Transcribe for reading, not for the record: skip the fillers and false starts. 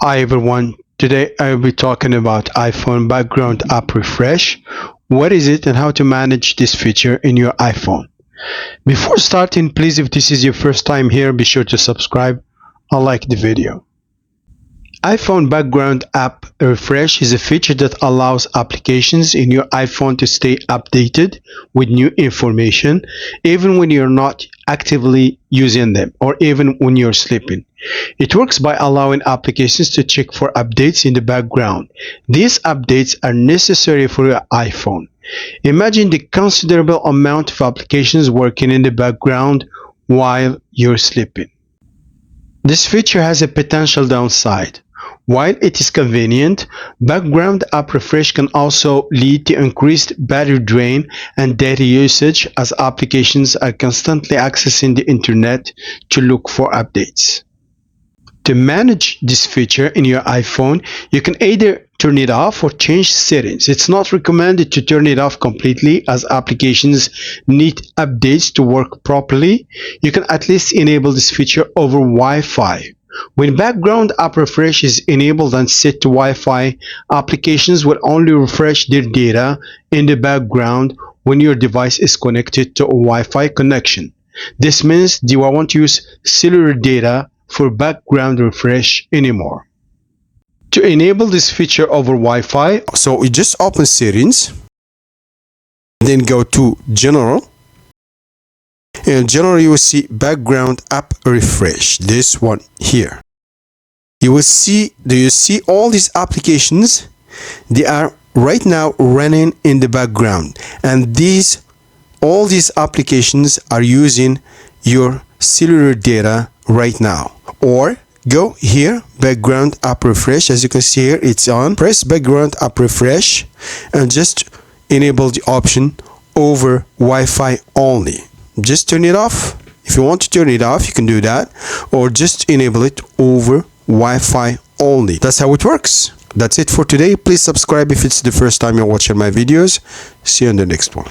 Hi everyone, today I will be talking about iPhone background app refresh. What is it and how to manage this feature in your iPhone. Before starting, please, if this is your first time here, be sure to subscribe and like the video. iPhone background app refresh is a feature that allows applications in your iPhone to stay updated with new information even when you're not actively using them or even when you're sleeping. It works by allowing applications to check for updates in the background. These updates are necessary for your iPhone. Imagine the considerable amount of applications working in the background while you're sleeping. This feature has a potential downside. While it is convenient, background app refresh can also lead to increased battery drain and data usage as applications are constantly accessing the internet to look for updates. To manage this feature in your iPhone, you can either turn it off or change settings. It's not recommended to turn it off completely as applications need updates to work properly. You can at least enable this feature over Wi-Fi. When background app refresh is enabled and set to Wi-Fi, applications will only refresh their data in the background when your device is connected to a Wi-Fi connection. This means you won't use cellular data for background refresh anymore. To enable this feature over Wi-Fi, so we just open settings, then go to general. In general, you will see background app refresh, this one here. Do you see all these applications? They are right now running in the background, and all these applications are using your cellular data right now. Or go here, background app refresh. As you can see here, it's on. Press background app refresh and just enable the option over Wi-Fi only. Just turn it off. If you want to turn it off, you can do that, or just enable it over Wi-Fi only. That's how it works. That's it for today. Please subscribe if it's the first time you're watching my videos. See you on the next one.